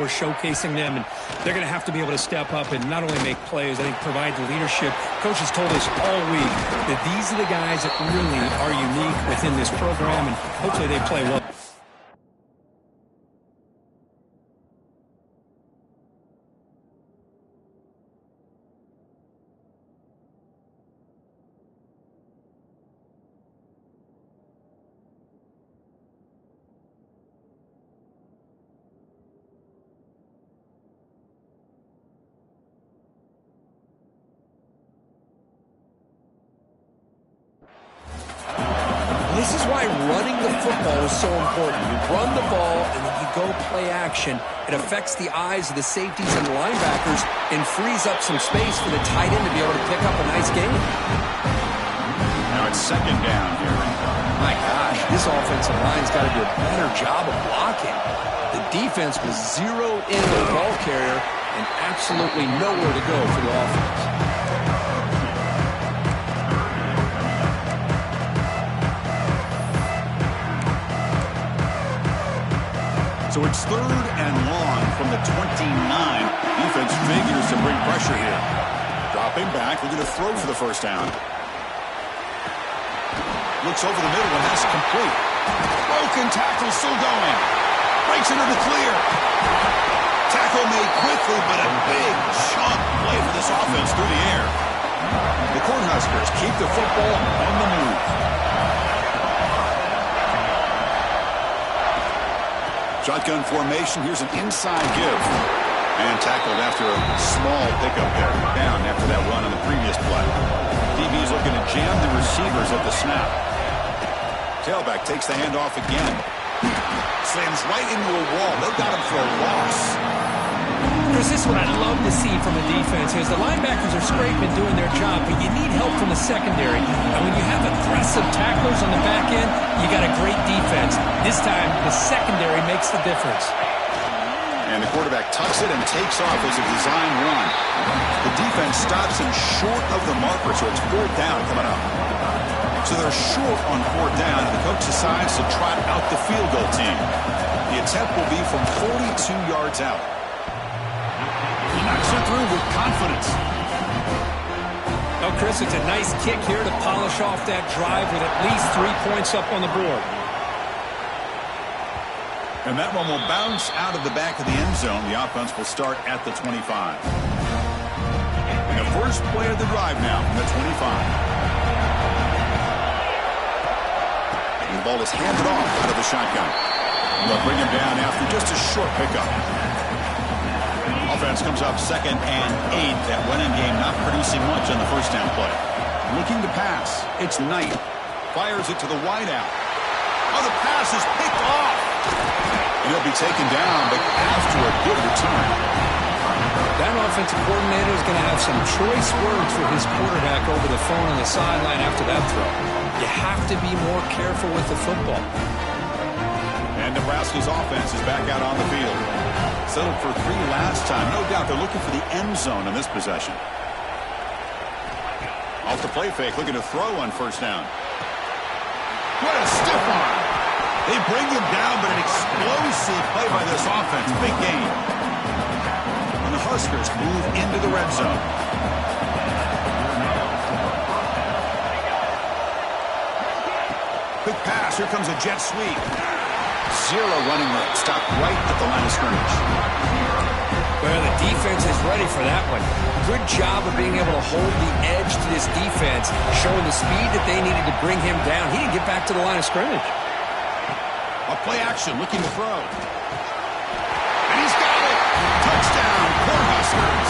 showcasing them, and they're going to have to be able to step up and not only make plays, I think provide the leadership. Coach has told us all week that these are the guys that really are unique within this program, and hopefully they play well. This is why running the football is so important. You run the ball and then you go play action. It affects the eyes of the safeties and the linebackers and frees up some space for the tight end to be able to pick up a nice gain. Now it's second down here. My gosh, this offensive line's got to do a better job of blocking. The defense was zeroed in on the ball carrier and absolutely nowhere to go for the offense. So it's third and long from the 29. Defense figures to bring pressure here. Dropping back, looking to throw for the first down. Looks over the middle and that's complete. Broken tackle still going. Breaks into the clear. Tackle made quickly, but a big chunk play for this offense through the air. The Cornhuskers keep the football on the move. Shotgun formation. Here's an inside give. And tackled after a small pickup there. Down after that run on the previous play. DB's looking to jam the receivers at the snap. Tailback takes the handoff again. Slams right into a wall. They've got him for a loss. Chris, this is what I love to see from a defense is the linebackers are scraping, doing their job, but you need help from the secondary. And when you have aggressive tacklers on the back end, you got a great defense. This time, the secondary makes the difference. And the quarterback tucks it and takes off as a design run. The defense stops him short of the marker, so it's fourth down coming up. So they're short on fourth down, and the coach decides to trot out the field goal team. The attempt will be from 42 yards out. He knocks it through with confidence. Oh, Chris, it's a nice kick here to polish off that drive with at least 3 points up on the board. And that one will bounce out of the back of the end zone. The offense will start at the 25. And the first play of the drive now from the 25. And the ball is handed off out of the shotgun. They'll bring him down after just a short pickup. Offense comes up 2nd and 8. That running game not producing much on the first down play. Looking to pass. It's Knight. Fires it to the wideout. Oh, the pass is picked off. And he'll be taken down, but after a good return. That offensive coordinator is going to have some choice words for his quarterback over the phone on the sideline after that throw. You have to be more careful with the football. And Nebraska's offense is back out on the field. Settled for 3 last time. No doubt they're looking for the end zone in this possession. Off the play fake, looking to throw on first down. What a stiff arm. They bring him down, but an explosive play by this offense. Big gain. And the Huskers move into the red zone. Quick pass. Here comes a jet sweep. Zero running room. Stop right at the line of scrimmage. Well, the defense is ready for that one. Good job of being able to hold the edge to this defense, showing the speed that they needed to bring him down. He didn't get back to the line of scrimmage. A play action, looking to throw. And he's got it! Touchdown, Cornhuskers!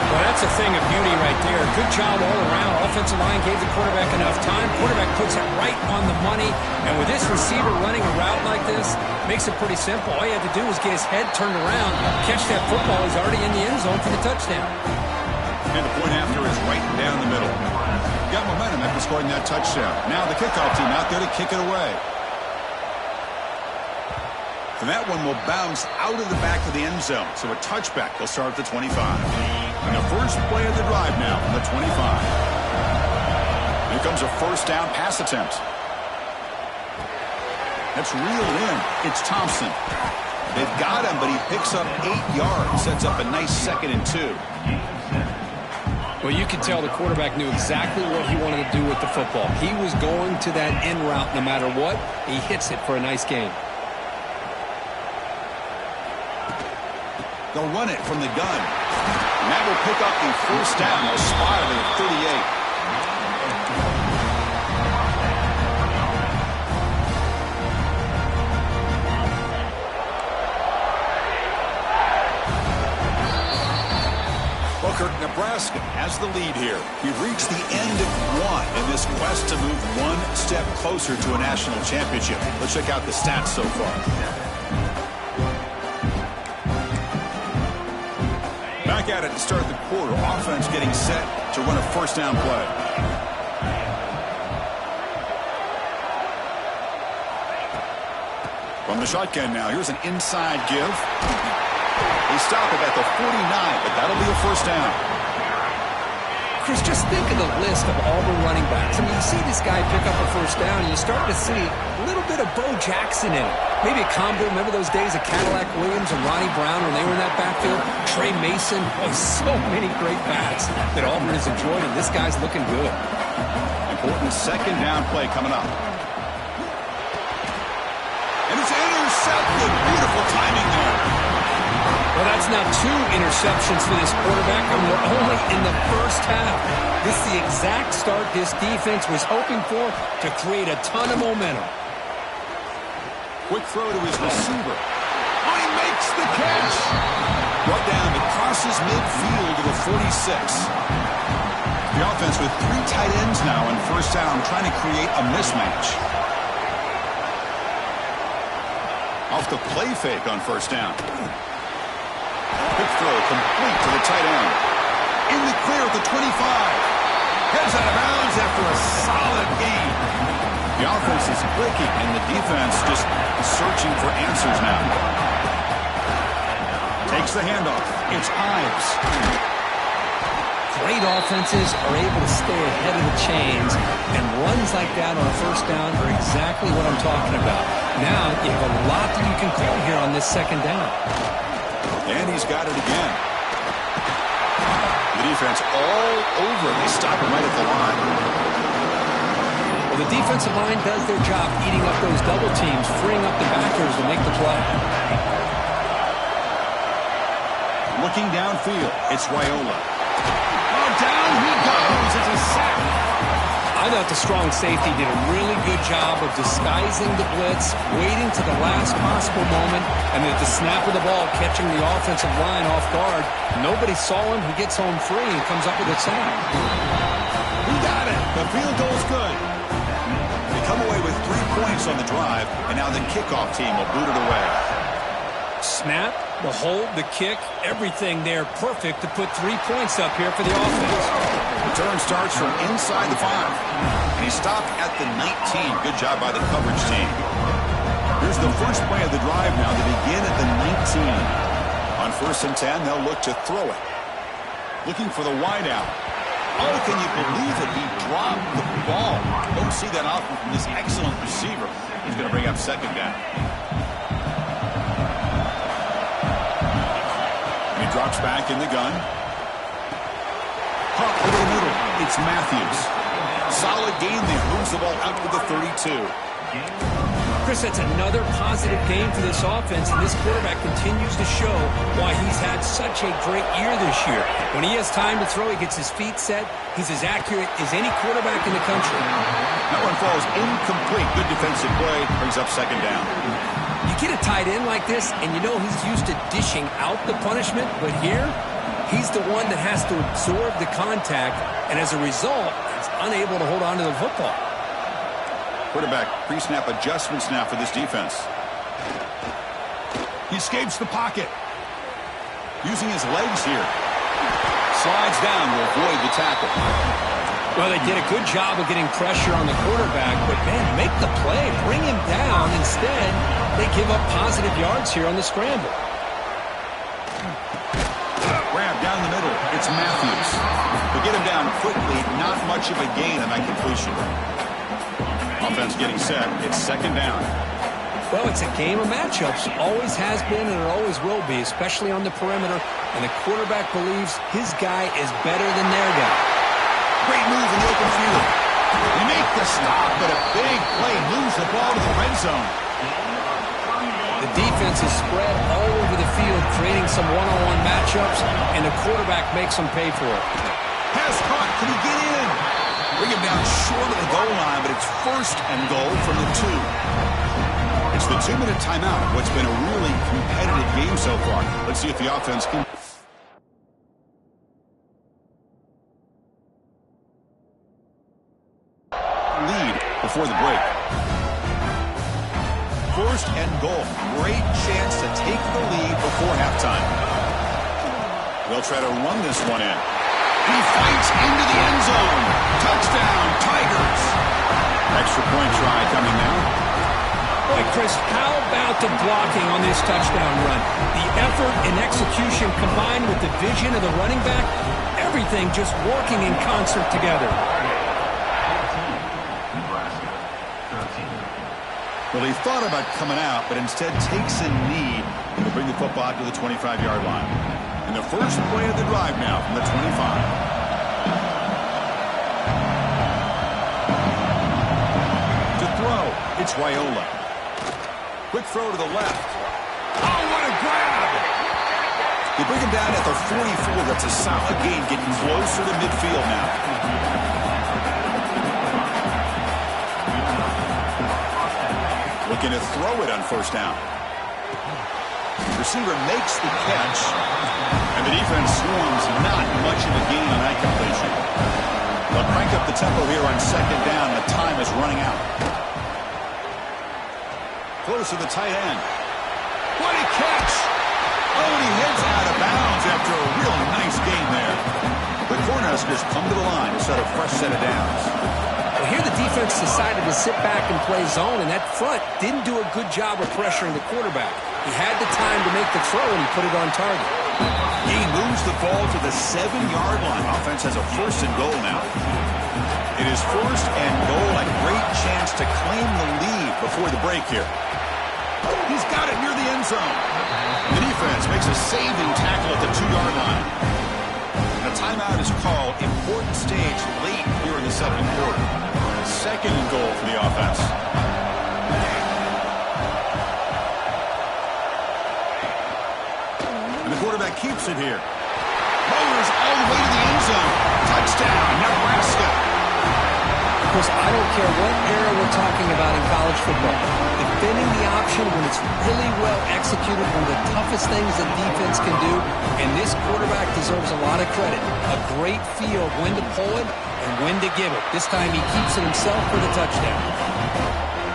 Well, that's a thing of beauty right there. Good job all around. Offensive line gave the quarterback enough time. Quarterback puts it right on the money. And with this receiver running a route like this, makes it pretty simple. All you have to do is get his head turned around, catch that football. He's already in the end zone for the touchdown. And the point after is right down the middle. Got momentum after scoring that touchdown. Now the kickoff team out there to kick it away. And that one will bounce out of the back of the end zone. So a touchback. They'll start at the 25. And the first play of the drive now from the 25. Here comes a first down pass attempt. That's reeled in. It's Thompson. They've got him, but he picks up 8 yards. Sets up a nice 2nd and 2. Well, you can tell the quarterback knew exactly what he wanted to do with the football. He was going to that in route no matter what. He hits it for a nice gain. They'll run it from the gun. And that will pick up the first down. They'll spot it at 38. Nebraska has the lead here. We've reached the end of one in this quest to move one step closer to a national championship. Let's check out the stats so far. Back at it to start the quarter. Offense getting set to run a first down play. From the shotgun now, here's an inside give. They stop it at the 49, but that'll be a first down. Chris, just think of the list of Auburn running backs. I mean, you see this guy pick up a first down, and you start to see a little bit of Bo Jackson in it. Maybe a combo. Remember those days of Cadillac Williams and Ronnie Brown when they were in that backfield? Trey Mason. Oh, so many great backs that Auburn has enjoyed, and this guy's looking good. Important second down play coming up. And it's intercepted. Beautiful timing there. Well, that's now 2 interceptions for this quarterback, and we're only in the first half. This is the exact start this defense was hoping for to create a ton of momentum. Quick throw to his receiver. Oh, he makes the catch. Brought down, it crosses midfield to the 46. The offense with 3 tight ends now on first down, trying to create a mismatch. Off the play fake on first down. Quick throw complete to the tight end. In the clear at the 25. Heads out of bounds after a solid gain. The offense is clicking, and the defense just searching for answers now. Takes the handoff. It's Ives. Great offenses are able to stay ahead of the chains, and runs like that on a first down are exactly what I'm talking about. Now you have a lot that you can call here on this second down. And he's got it again. The defense all over. They stop him right at the line. Well, the defensive line does their job eating up those double teams, freeing up the backers to make the play. Looking downfield, it's Raiola. Oh, down he goes. It's a sack. I thought the strong safety did a really good job of disguising the blitz, waiting to the last possible moment, and at the snap of the ball, catching the offensive line off guard. Nobody saw him. He gets home free and comes up with a sack. He got it. The field goal's good. They come away with 3 points on the drive, and now the kickoff team will boot it away. Snap, the hold, the kick, everything there perfect to put 3 points up here for the offense. Return starts from inside the 5. And he stopped at the 19. Good job by the coverage team. Here's the first play of the drive now to begin at the 19. On 1st and 10, they'll look to throw it. Looking for the wide out. Oh, can you believe it? He dropped the ball. Don't see that often from this excellent receiver. He's going to bring up second down. And he drops back in the gun. Pump over the middle. It's Matthews. Solid gain there. Moves the ball out to the 32. Chris, that's another positive game for this offense, and this quarterback continues to show why he's had such a great year this year. When he has time to throw, he gets his feet set. He's as accurate as any quarterback in the country. That one falls incomplete. Good defensive play. Brings up second down. You get a tight end like this, and you know he's used to dishing out the punishment, but here, he's the one that has to absorb the contact, and as a result, he's unable to hold on to the football. Quarterback pre-snap adjustments now for this defense. He escapes the pocket. Using his legs here. Slides down to avoid the tackle. Well, they did a good job of getting pressure on the quarterback, but, man, make the play. Bring him down. Instead, they give up positive yards here on the scramble. Grab down the middle. It's Matthews. But get him down quickly. Not much of a gain on that completion. Offense getting set. It's second down. Well, it's a game of matchups. Always has been and it always will be, especially on the perimeter. And the quarterback believes his guy is better than their guy. Great move in the open field. They make the stop, but a big play moves the ball to the red zone. The defense is spread all over the field, creating some one-on-one matchups, and the quarterback makes them pay for it. Pass caught. Can he get in? Bring him down short of the goal line, but it's first and goal from the 2. It's the 2-minute timeout of what's been a really competitive game so far. Let's see if the offense can lead before the break. First and goal. Great chance to take the lead before halftime. They'll try to run this one in. He fights into the end zone. Touchdown, Tigers. Extra point try coming now. Boy, Chris, how about the blocking on this touchdown run? The effort and execution combined with the vision of the running back, everything just working in concert together. Well, he thought about coming out, but instead takes a knee to bring the football out to the 25-yard line. And the first play of the drive now from the 25. It's Raiola. Quick throw to the left. Oh, what a grab! They bring him down at the 44. That's a solid gain, getting closer to midfield now. Looking to throw it on first down. Receiver makes the catch, and the defense swarms not much of a gain on that completion. They'll crank up the tempo here on second down. The time is running out. Close to the tight end. What a catch! Oh, and he heads out of bounds after a real nice gain there. The Cornhuskers come to the line to set a fresh set of downs. Well, here the defense decided to sit back and play zone, and that front didn't do a good job of pressuring the quarterback. He had the time to make the throw, and he put it on target. He moves the ball to the 7-yard line. Offense has a first and goal now. It is first and goal. A great chance to claim the lead before the break here. He's got it near the end zone. The defense makes a saving tackle at the 2-yard line. And a timeout is called. Important stage late here in the second quarter. Second and goal for the offense. And the quarterback keeps it here. Motors all the way to the end zone. Touchdown, Nebraska. Chris, I don't care what era we're talking about in college football. Defending the option when it's really well executed, one of the toughest things that defense can do, and this quarterback deserves a lot of credit. A great feel of when to pull it and when to give it. This time he keeps it himself for the touchdown.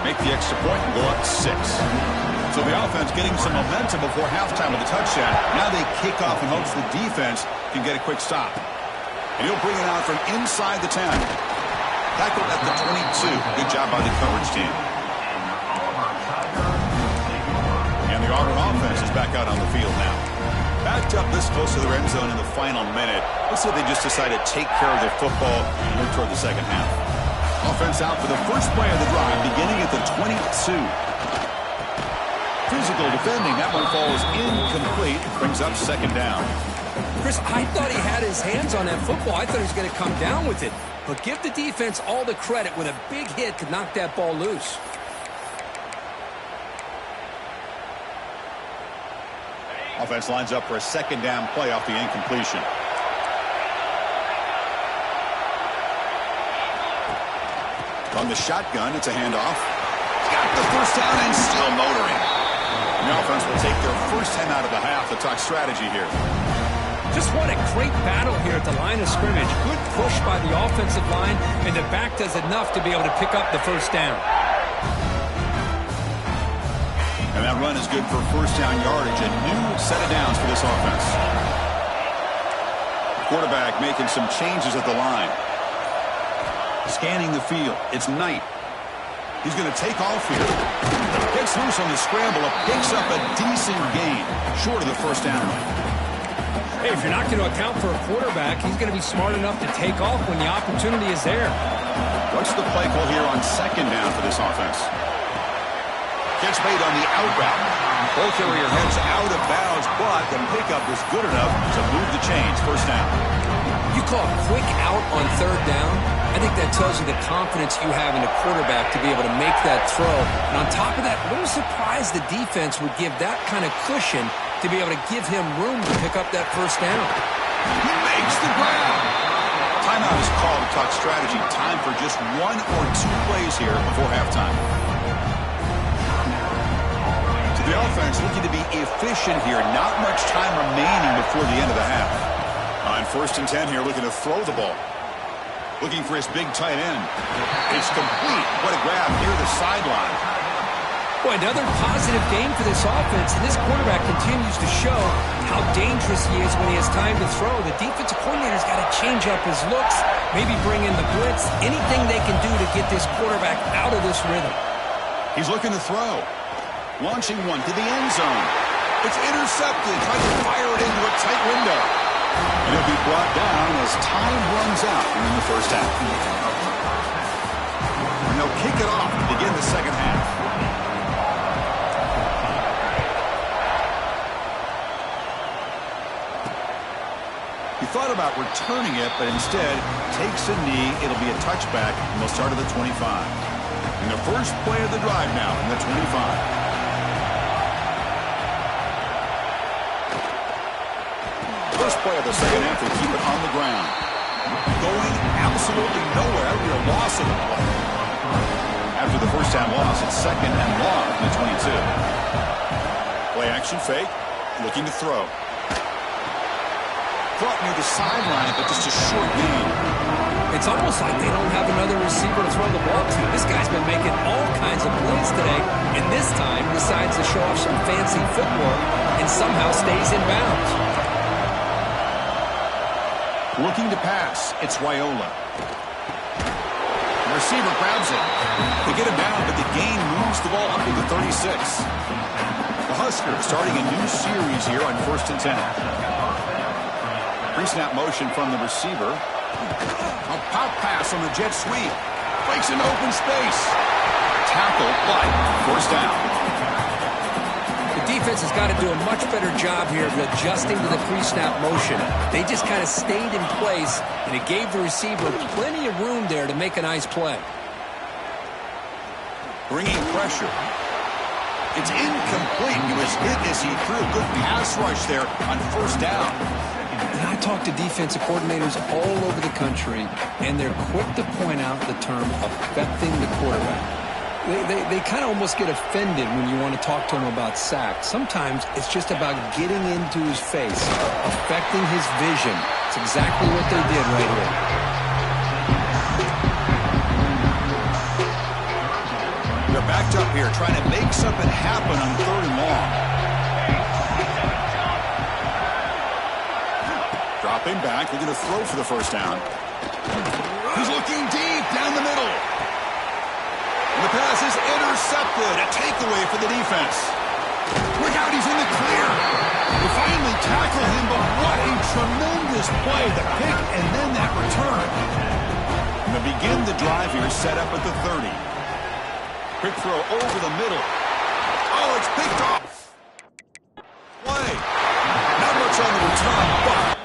Make the extra point and go up 6. So the offense getting some momentum before halftime with the touchdown. Now they kick off in hopes the defense can get a quick stop. And he'll bring it out from inside the 10. Tackled at the 22. Good job by the coverage team. And the Auburn offense is back out on the field now. Backed up this close to the end zone in the final minute. Looks like they just decided to take care of their football and move toward the second half. Offense out for the first play of the drive, beginning at the 22. Physical defending. That one falls incomplete. Brings up second down. Chris, I thought he had his hands on that football. I thought he was going to come down with it. But give the defense all the credit when a big hit could knock that ball loose. Offense lines up for a second down play off the incompletion. From the shotgun, it's a handoff. Got the first down and still motoring. And the offense will take their first 10 out of the half to talk strategy here. Just what a great battle here at the line of scrimmage. Good push by the offensive line, and the back does enough to be able to pick up the first down. And that run is good for first down yardage. A new set of downs for this offense. Quarterback making some changes at the line. Scanning the field. It's Knight. He's going to take off here. Gets loose on the scramble. Picks up a decent gain. Short of the first down. Hey, if you're not going to account for a quarterback, he's going to be smart enough to take off when the opportunity is there. What's the play call here on second down for this offense? Gets made on the out route. Ball carrier heads out of bounds, but the pickup is good enough to move the chains. First down. You call a quick out on third down. I think that tells you the confidence you have in the quarterback to be able to make that throw. And on top of that, a little surprised the defense would give that kind of cushion to be able to give him room to pick up that first down. He makes the grab. Timeout is called to talk strategy. Time for just 1 or 2 plays here before halftime. So the offense looking to be efficient here. Not much time remaining before the end of the half. On 1st and 10 here, looking to throw the ball. Looking for his big tight end. It's complete. What a grab near the sideline. Boy, another positive game for this offense, and this quarterback continues to show how dangerous he is when he has time to throw. The defensive coordinator's got to change up his looks, maybe bring in the blitz, anything they can do to get this quarterback out of this rhythm. He's looking to throw. Launching one to the end zone. It's intercepted, trying to fire it into a tight window. And it'll be brought down as time runs out in the first half. And they'll kick it off to begin the second half. He thought about returning it, but instead takes a knee. It'll be a touchback, and they'll start at the 25. And the first play of the drive now in the 25. First play of the second half, they keep it on the ground. Going absolutely nowhere. We are loss of the play. After the first down loss, it's 2nd and long in the 22. Play action fake, looking to throw. Caught near the sideline, but just a short gain. It's almost like they don't have another receiver to throw the ball to. This guy's been making all kinds of plays today, and this time decides to show off some fancy footwork and somehow stays in bounds. Looking to pass. It's Raiola. The receiver grabs it. They get him down, but the gain moves the ball up to the 36. The Huskers starting a new series here on 1st and 10. Pre-snap motion from the receiver. A pop pass on the jet sweep. Breaks into open space. Tackle, but first down. The defense has got to do a much better job here of adjusting to the pre-snap motion. They just kind of stayed in place, and it gave the receiver plenty of room there to make a nice play. Bringing pressure. It's incomplete. He was hit as he threw a good pass rush there on first down. And I talk to defensive coordinators all over the country, and they're quick to point out the term affecting the quarterback. They kind of almost get offended when you want to talk to them about sacks. Sometimes it's just about getting into his face, affecting his vision. It's exactly what they did right here. They're backed up here, trying to make something happen on 3rd and long. Dropping back, they're going to throw for the first down. He's looking deep down the middle. And the pass is intercepted. A takeaway for the defense. Look out, he's in the clear. They finally tackle him, but what a tremendous play. The pick and then that return. And they begin the drive here, set up at the 30. Quick throw over the middle. Oh, it's picked off. Play. Not much on the return, but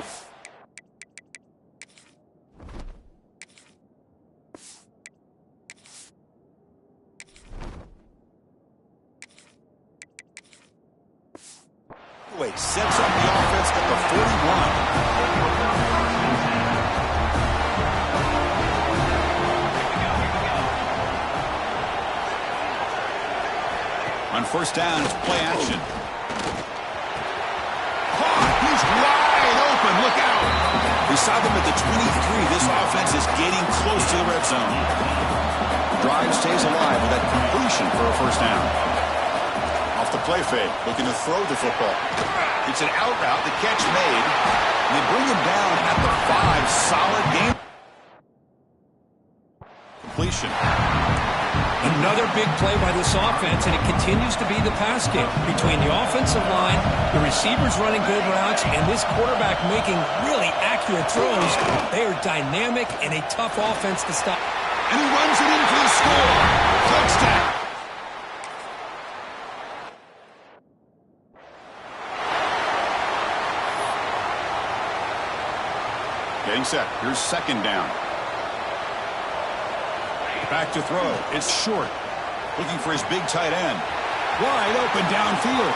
sets up the offense at the 41. On first down, it's play action. He's wide open. Look out. We saw them at the 23. This offense is getting close to the red zone. Drive stays alive with that completion for a first down. Off the play fake, looking to throw the football. It's an out route, the catch made. And they bring him down at the 5. Solid game. Completion. Another big play by this offense, and it continues to be the pass game. Between the offensive line, the receivers running good routes, and this quarterback making really accurate throws, they are dynamic and a tough offense to stop. And he runs it in for the score. Touchdown. Getting set. Here's second down. Back to throw. It's short. Looking for his big tight end. Wide open downfield.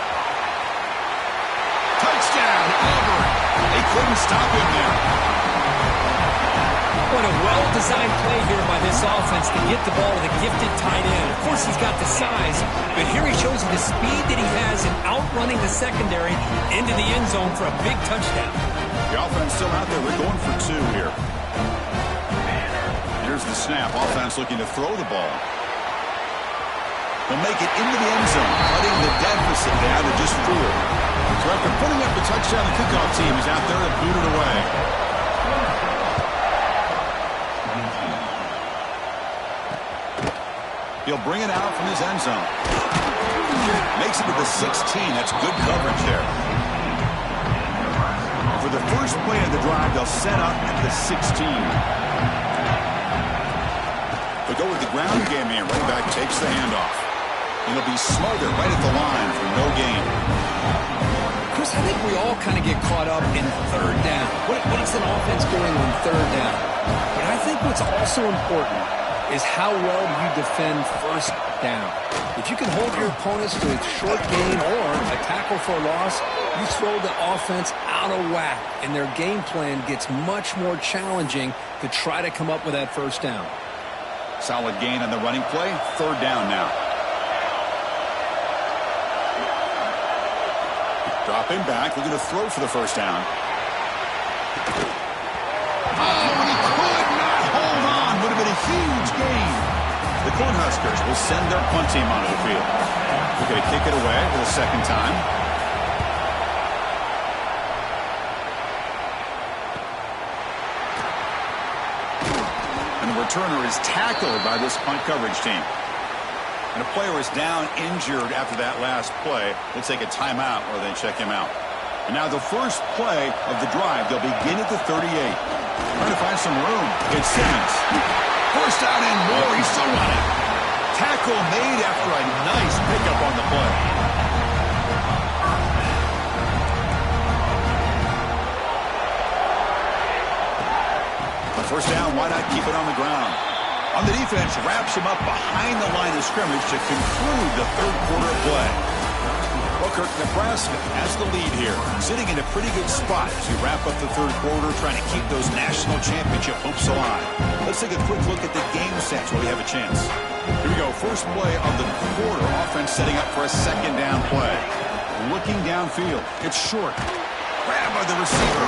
Touchdown, Auburn. They couldn't stop him there. What a well-designed play here by this offense to get the ball to the gifted tight end. Of course, he's got the size, but here he shows you the speed that he has in outrunning the secondary into the end zone for a big touchdown. The offense still out there. They're going for two here. Here's the snap. Offense looking to throw the ball. They'll make it into the end zone, cutting the deficit down to just 4. So after putting up the touchdown, the kickoff team is out there and booted away. He'll bring it out from his end zone. Makes it to the 16. That's good coverage there. For the first play of the drive, they'll set up at the 16. They go with the ground game here. Running back takes the handoff. And he'll be smothered right at the line for no gain. Chris, I think we all kind of get caught up in third down. What is an offense doing on third down? But I think what's also important is how well you defend first down. If you can hold your opponents to a short gain or a tackle for a loss, you throw the offense out of whack, and their game plan gets much more challenging to try to come up with that first down. Solid gain on the running play. Third down now. Dropping back, looking to throw for the first down. Oh, he could not hold on. Would have been a huge gain. The Cornhuskers will send their punt team onto the field. We're going to kick it away for the second time. And the returner is tackled by this punt coverage team. And a player is down injured after that last play. They'll take a timeout or they check him out. And now the first play of the drive, they'll begin at the 38. Trying to find some room. It's Simmons. First down and more. He's still running. Tackle made after a nice pickup on the play. First down, why not keep it on the ground? On the defense, wraps him up behind the line of scrimmage to conclude the third quarter play. Booker, Nebraska has the lead here, sitting in a pretty good spot as we wrap up the third quarter, trying to keep those national championship hopes alive. Let's take a quick look at the game sets while we have a chance. Here we go, first play of the quarter. Offense setting up for a second down play. Looking downfield, it's short. Grab by the receiver.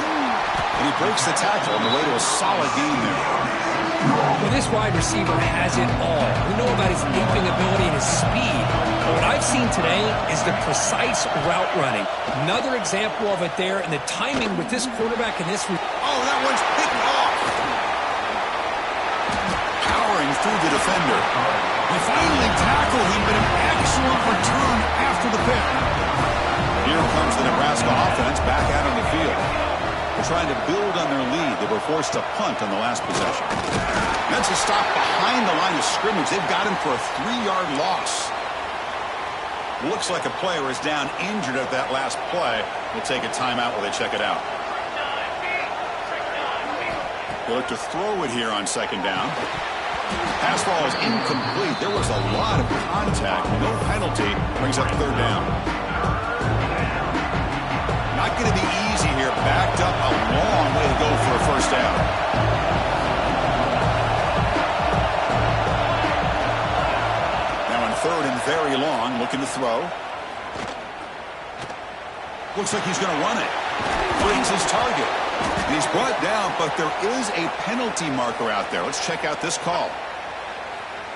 And he breaks the tackle on the way to a solid gain there. Well, this wide receiver has it all. We know about his leaping ability and his speed. But what I've seen today is the precise route running. Another example of it there, and the timing with this quarterback in this. Oh, that one's picked off. Powering through the defender. They finally tackled him, but an excellent return after the pick. Here comes the Nebraska offense back out on the field. They're trying to build on their lead. They were forced to punt on the last possession. That's a stop behind the line of scrimmage. They've got him for a 3-yard loss. Looks like a player is down injured at that last play. We'll take a timeout while they check it out. They look to throw it here on second down. Pass ball is incomplete. There was a lot of contact. No penalty. Brings up third down. Not going to be easy here. Backed up a long way to go for a first down. Now on third and very long, looking to throw. Looks like he's going to run it. Finds his target. And he's brought down, but there is a penalty marker out there. Let's check out this call.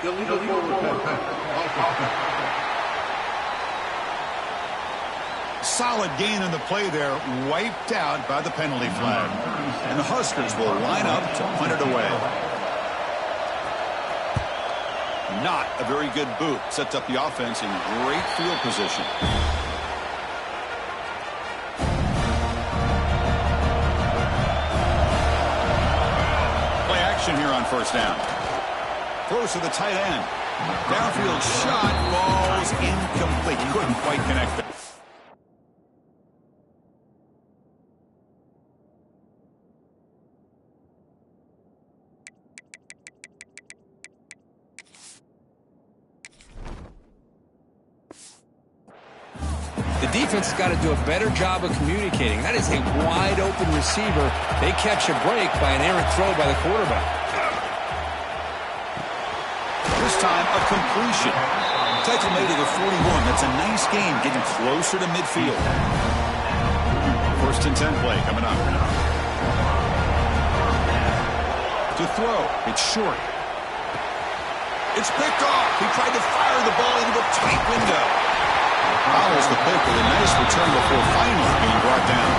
Illegal forward pass. Solid gain on the play there, wiped out by the penalty flag. And the Huskers will line up to punt it away. Not a very good boot. Sets up the offense in great field position. Play action here on first down. Throws to the tight end. Downfield shot, falls incomplete. Couldn't quite connect it. defense has got to do a better job of communicating. That is a wide-open receiver. They catch a break by an errant throw by the quarterback. This time, a completion. Tackle made at the 41. That's a nice gain, getting closer to midfield. First and 10 play coming up. To throw. It's short. It's picked off. He tried to fire the ball into a tight window. Follows the pick with a nice return before finally being brought down.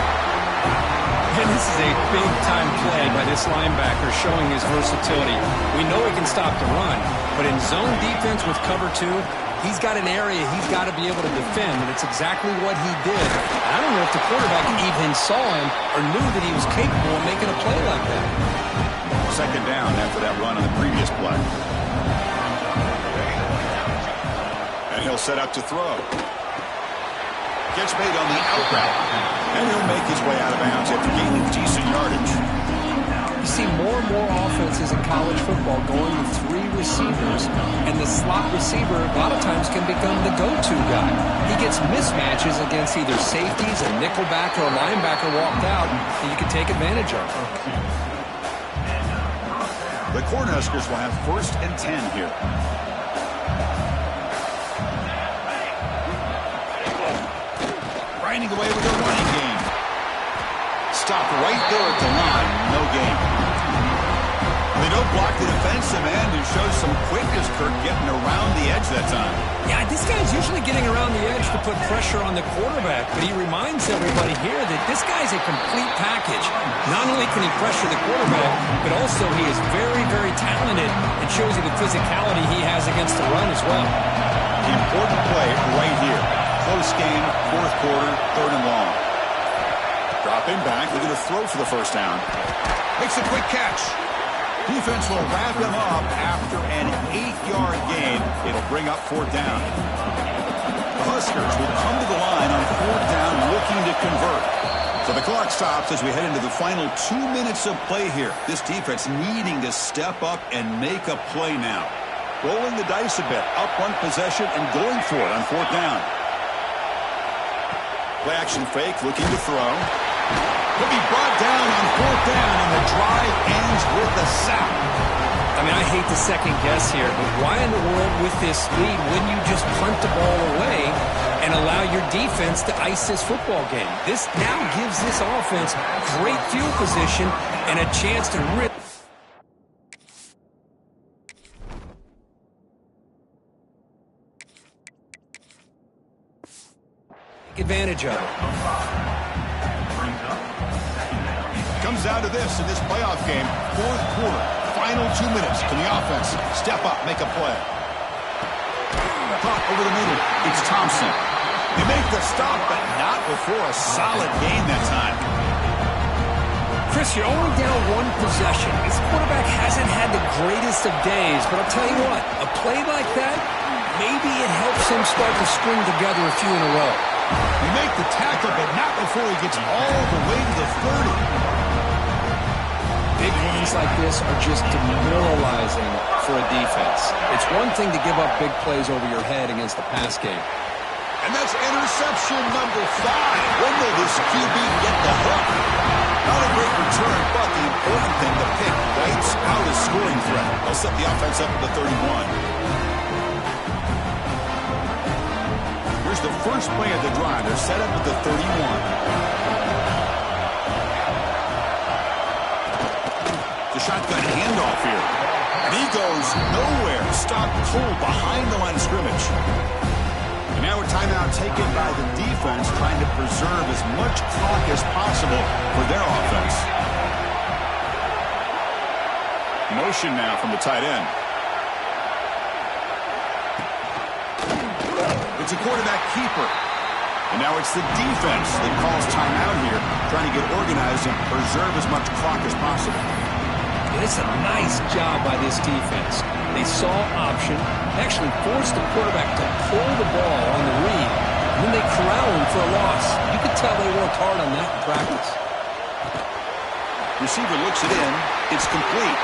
And this is a big-time play by this linebacker showing his versatility. We know he can stop the run, but in zone defense with cover 2, he's got an area he's got to be able to defend, and it's exactly what he did. I don't know if the quarterback even saw him or knew that he was capable of making a play like that. Second down after that run on the previous play. And he'll set up to throw. Gets made on the out route. And he'll make his way out of bounds after gaining decent yardage. You see more and more offenses in college football going with 3 receivers, and the slot receiver a lot of times can become the go-to guy. He gets mismatches against either safeties, a nickelback, or a linebacker walked out, and you can take advantage of it. The Cornhuskers will have first and 10 here. Grinding away with a running game. Stopped right there at the line. No gain. They don't block the defensive end, who shows some quickness, Kirk, getting around the edge that time. Yeah, this guy's usually getting around the edge to put pressure on the quarterback, but he reminds everybody here that this guy's a complete package. Not only can he pressure the quarterback, but also he is very, very talented and shows you the physicality he has against the run as well. The important play right here. Close game, fourth quarter, third and long. Dropping back, looking to throw for the first down. Makes a quick catch. Defense will wrap him up after an 8-yard gain. It'll bring up fourth down. The Huskers will come to the line on fourth down, looking to convert. So the clock stops as we head into the final 2 minutes of play here. This defense needing to step up and make a play now. Rolling the dice a bit, up one possession and going for it on fourth down. Play action fake, looking to throw. He'll be brought down on fourth down, and the drive ends with a sack. I mean, I hate to second guess here, but why in the world with this lead wouldn't you just punt the ball away and allow your defense to ice this football game? This now gives this offense great field position and a chance to really take advantage of it. Comes down to this in this playoff game. Fourth quarter, final 2 minutes. Can the offense step up, make a play? Caught over the middle. It's Thompson. They make the stop, but not before a solid gain that time. Chris, you're only down one possession. This quarterback hasn't had the greatest of days, but I'll tell you what, a play like that, maybe it helps him start to string together a few in a row. They make the tackle, but not before he gets all the way to the 30. Big runs like this are just demoralizing for a defense. It's one thing to give up big plays over your head against the pass game. And that's interception number 5. When will this QB get the hook? Not a great return, but the important thing, the pick wipes out a scoring threat. They'll set the offense up at the 31. Here's the first play of the drive. They're set up at the 31. The shotgun handoff here. And he goes nowhere. Stopped cold behind the line of scrimmage. And now a timeout taken by the defense, trying to preserve as much clock as possible for their offense. Motion now from the tight end. It's a quarterback keeper. And now it's the defense that calls timeout here, trying to get organized and preserve as much clock as possible. And it's a nice job by this defense. They saw option, actually forced the quarterback to pull the ball on the read, and then they corral him for a loss. You could tell they worked hard on that in practice. Receiver looks it in. It's complete.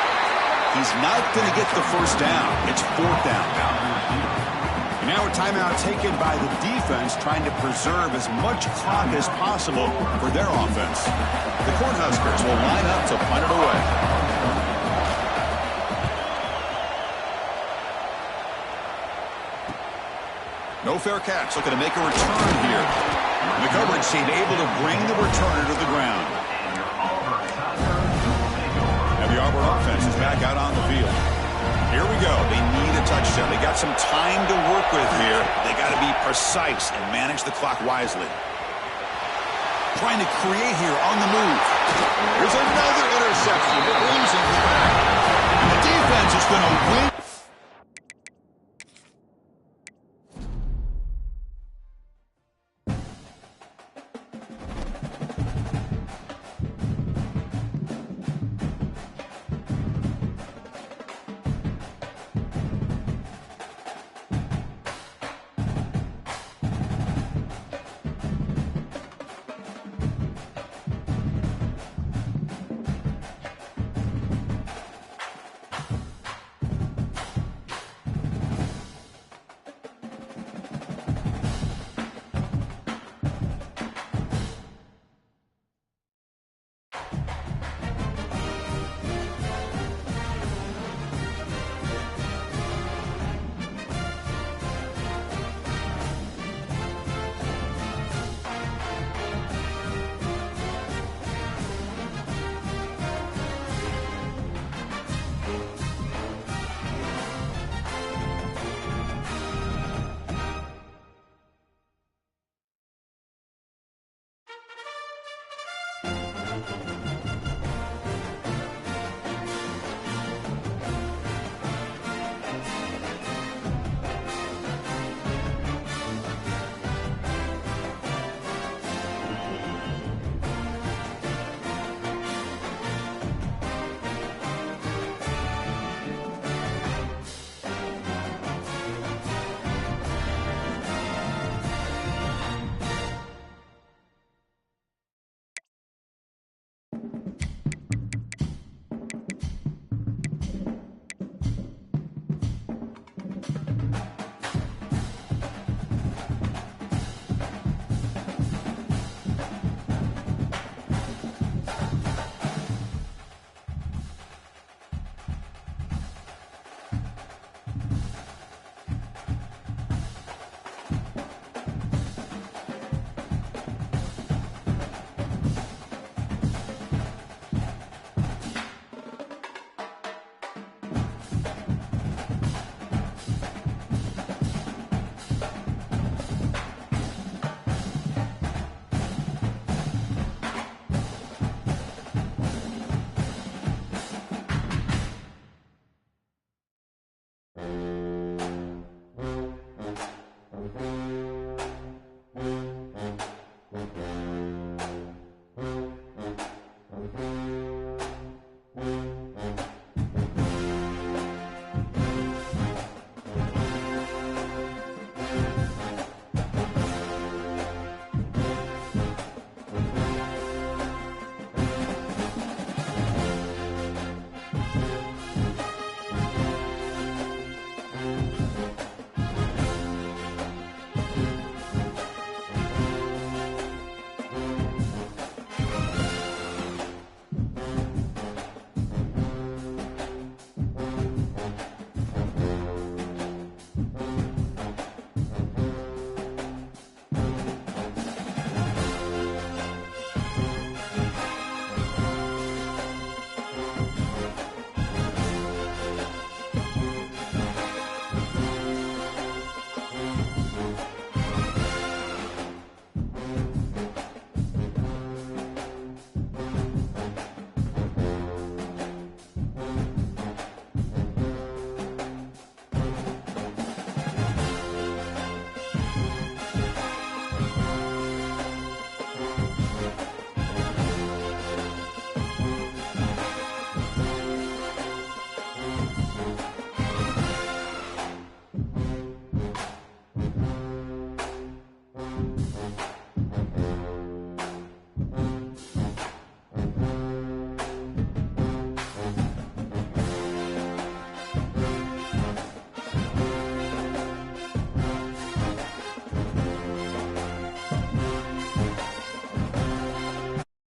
He's not going to get the first down. It's fourth down. Now a timeout taken by the defense, trying to preserve as much clock as possible for their offense. The Cornhuskers will line up to punt it away. No fair catch, looking to make a return here. The coverage team able to bring the returner to the ground. And the Auburn offense is back out on the field. Here we go. They need a touchdown. They got some time to work with here. They got to be precise and manage the clock wisely. Trying to create here on the move. Here's another interception. They're losing the back. And the defense is going to win.